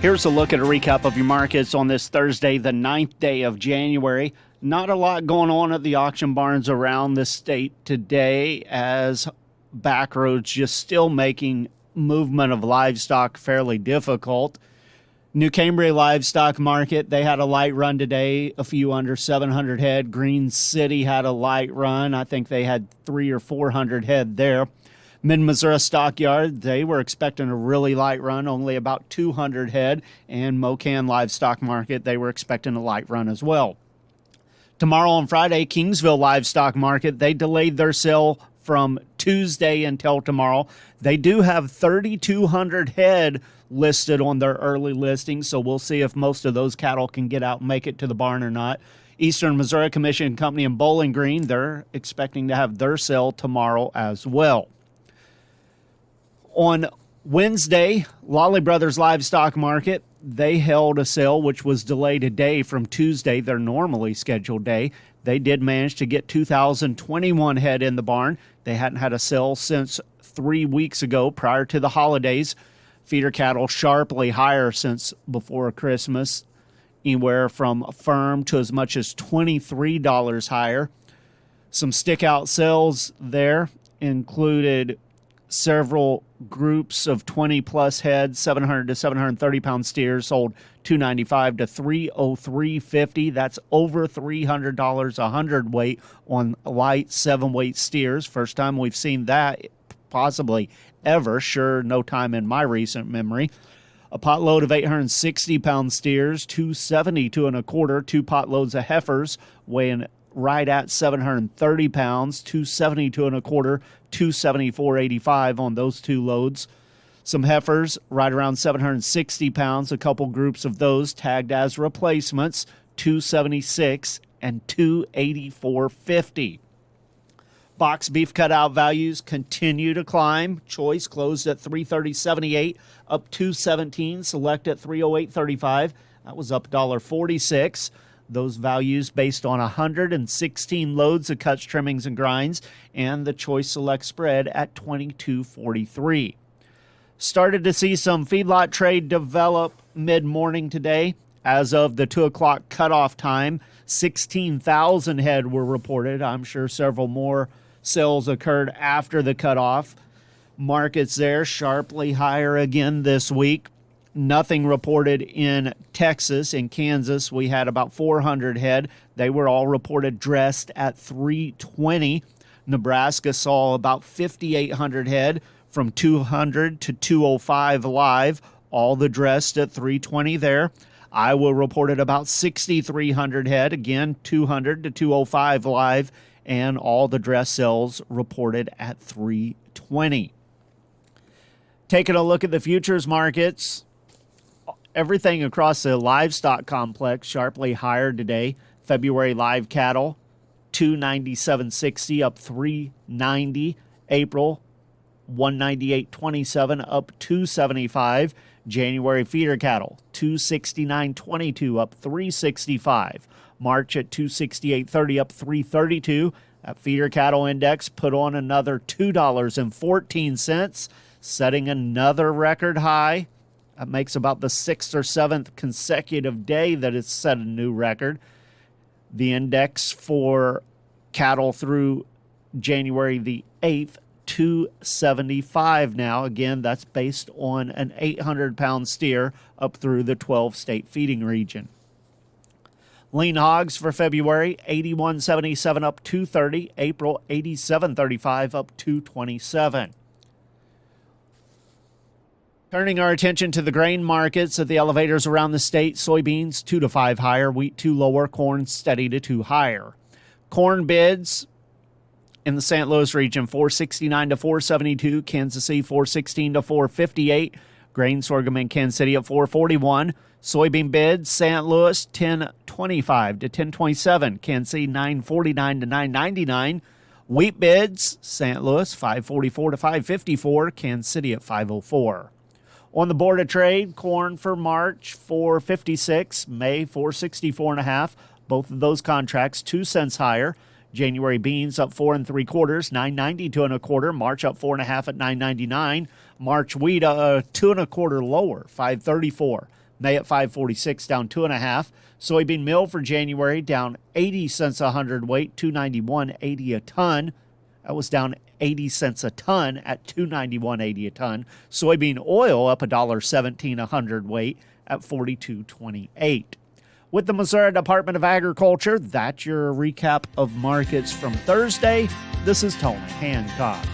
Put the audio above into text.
Here's a look at a recap of your markets on this Thursday, the 9th day of January. Not a lot going on at the auction barns around the state today, as backroads just still making movement of livestock fairly difficult. New Cambria livestock market, they had a light run today, a few under 700 head. Green City had a light run. I think they had 300 or 400 head there. Mid-Missouri Stockyard, they were expecting a really light run, only about 200 head. And Mocan Livestock Market, they were expecting a light run as well. Tomorrow on Friday, Kingsville Livestock Market, they delayed their sale from Tuesday until tomorrow. They do have 3,200 head listed on their early listing, so we'll see if most of those cattle can get out and make it to the barn or not. Eastern Missouri Commission Company in Bowling Green, they're expecting to have their sale tomorrow as well. On Wednesday, Lawley Brothers Livestock Market, they held a sale which was delayed a day from Tuesday, their normally scheduled day. They did manage to get 2,021 head in the barn. They hadn't had a sale since 3 weeks ago prior to the holidays. Feeder cattle sharply higher since before Christmas, anywhere from firm to as much as $23 higher. Some stick-out sales there included several groups of 20-plus head, 700 to 730-pound steers sold $295 to $303.50. That's over $300 a hundredweight on light 7-weight steers. First time we've seen that possibly ever. Sure, no time in my recent memory. A pot load of 860-pound steers, $272 and a quarter. 2 pot loads of heifers weighing right at 730 pounds, $272 and a quarter, $274.85 on those 2 loads. Some heifers right around 760 pounds, a couple groups of those tagged as replacements, $276 and $284.50. Box beef cutout values continue to climb. Choice closed at $330.78, up $217. Select at $308.35. That was up $1.46. Those values based on 116 loads of cuts, trimmings, and grinds, and the Choice Select spread at $22.43. Started to see some feedlot trade develop mid-morning today. As of the 2 o'clock cutoff time, 16,000 head were reported. I'm sure several more sales occurred after the cutoff. Markets there sharply higher again this week. Nothing reported in Texas. In Kansas, we had about 400 head. They were all reported dressed at 320. Nebraska saw about 5,800 head from 200 to 205 live, all the dressed at 320 there. Iowa reported about 6,300 head, again 200 to 205 live, and all the dress sales reported at 320. Taking a look at the futures markets, everything across the livestock complex sharply higher today. February live cattle, $297.60 up $390. April, $198.27 up $275. January feeder cattle, $269.22 up $365. March at $268.30 up $332. That feeder cattle index put on another $2.14, setting another record high. That makes about the 6th or 7th consecutive day that it's set a new record. The index for cattle through January the 8th, 275 now. Again, that's based on an 800-pound steer up through the 12-state feeding region. Lean hogs for February, 81.77 up 230. April, 87.35 up 227. Turning our attention to the grain markets at the elevators around the state, soybeans 2 to 5 higher, wheat 2 lower, corn steady to 2 higher. Corn bids in the St. Louis region, 469 to 472, Kansas City 416 to 458, grain sorghum in Kansas City at 441. Soybean bids, St. Louis 1025 to 1027, Kansas City 949 to 999. Wheat bids, St. Louis 544 to 554, Kansas City at 504. On the Board of Trade, corn for March, $4.56, May, $4.64.5. Both of those contracts 2 cents higher. January beans up 4 3/4, $9.92 1/4. March up 4.5 at $9.99. March wheat 2 1/4 lower, $5.34. May at 546, down 2.5. Soybean meal for January down 80 cents a hundredweight, 291.80 a ton. That was down 80 cents a ton at 291.80 a ton. Soybean oil up $1.17 a hundredweight at 42.28. With the Missouri Department of Agriculture, that's your recap of markets from Thursday. This is Tony Hancock.